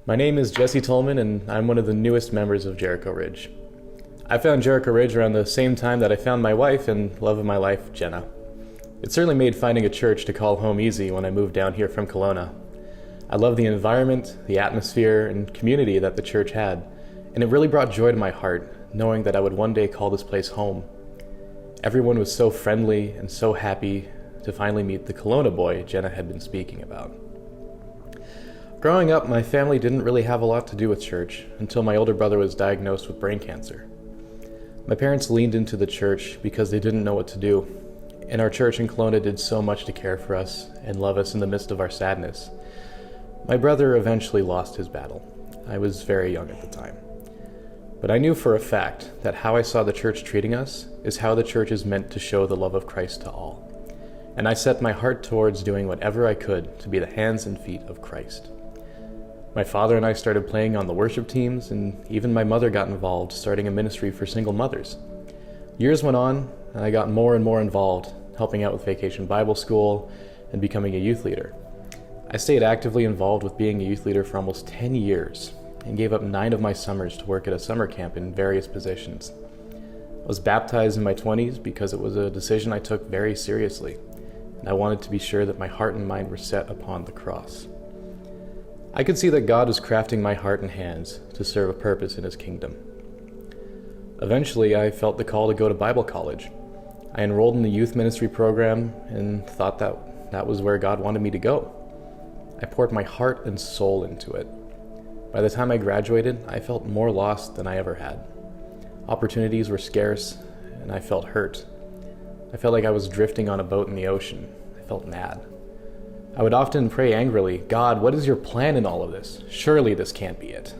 My name is Jesse Tolman, and I'm one of the newest members of Jericho Ridge. I found Jericho Ridge around the same time that I found my wife and love of my life, Jenna. It certainly made finding a church to call home easy when I moved down here from Kelowna. I love the environment, the atmosphere, and community that the church had, and it really brought joy to my heart, knowing that I would one day call this place home. Everyone was so friendly and so happy to finally meet the Kelowna boy Jenna had been speaking about. Growing up, my family didn't really have a lot to do with church until my older brother was diagnosed with brain cancer. My parents leaned into the church because they didn't know what to do, and our church in Kelowna did so much to care for us and love us in the midst of our sadness. My brother eventually lost his battle. I was very young at the time. But I knew for a fact that how I saw the church treating us is how the church is meant to show the love of Christ to all. And I set my heart towards doing whatever I could to be the hands and feet of Christ. My father and I started playing on the worship teams, and even my mother got involved, starting a ministry for single mothers. Years went on, and I got more and more involved, helping out with Vacation Bible School and becoming a youth leader. I stayed actively involved with being a youth leader for almost 10 years and gave up 9 of my summers to work at a summer camp in various positions. I was baptized in my 20s because it was a decision I took very seriously, and I wanted to be sure that my heart and mind were set upon the cross. I could see that God was crafting my heart and hands to serve a purpose in His kingdom. Eventually, I felt the call to go to Bible college. I enrolled in the youth ministry program and thought that was where God wanted me to go. I poured my heart and soul into it. By the time I graduated, I felt more lost than I ever had. Opportunities were scarce, and I felt hurt. I felt like I was drifting on a boat in the ocean. I felt mad. I would often pray angrily, "God, what is your plan in all of this? Surely this can't be it."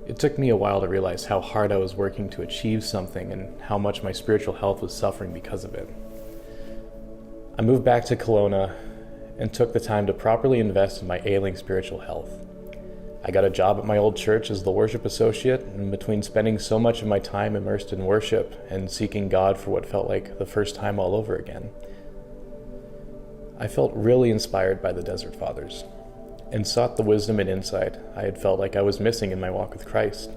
It took me a while to realize how hard I was working to achieve something and how much my spiritual health was suffering because of it. I moved back to Kelowna and took the time to properly invest in my ailing spiritual health. I got a job at my old church as the worship associate, and between spending so much of my time immersed in worship and seeking God for what felt like the first time all over again, I felt really inspired by the Desert Fathers and sought the wisdom and insight I had felt like I was missing in my walk with Christ.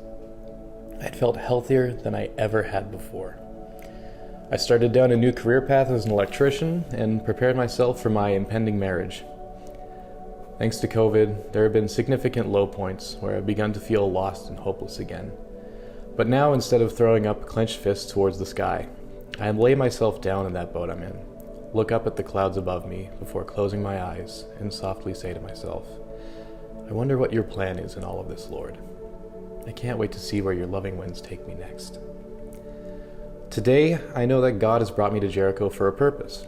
I had felt healthier than I ever had before. I started down a new career path as an electrician and prepared myself for my impending marriage. Thanks to COVID, there have been significant low points where I've begun to feel lost and hopeless again. But now, instead of throwing up clenched fists towards the sky, I lay myself down in that boat I'm in, look up at the clouds above me before closing my eyes and softly say to myself, "I wonder what your plan is in all of this, Lord. I can't wait to see where your loving winds take me next." Today, I know that God has brought me to Jericho for a purpose.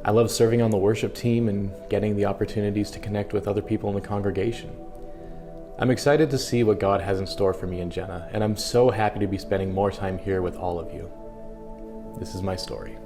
I love serving on the worship team and getting the opportunities to connect with other people in the congregation. I'm excited to see what God has in store for me and Jenna, and I'm so happy to be spending more time here with all of you. This is my story.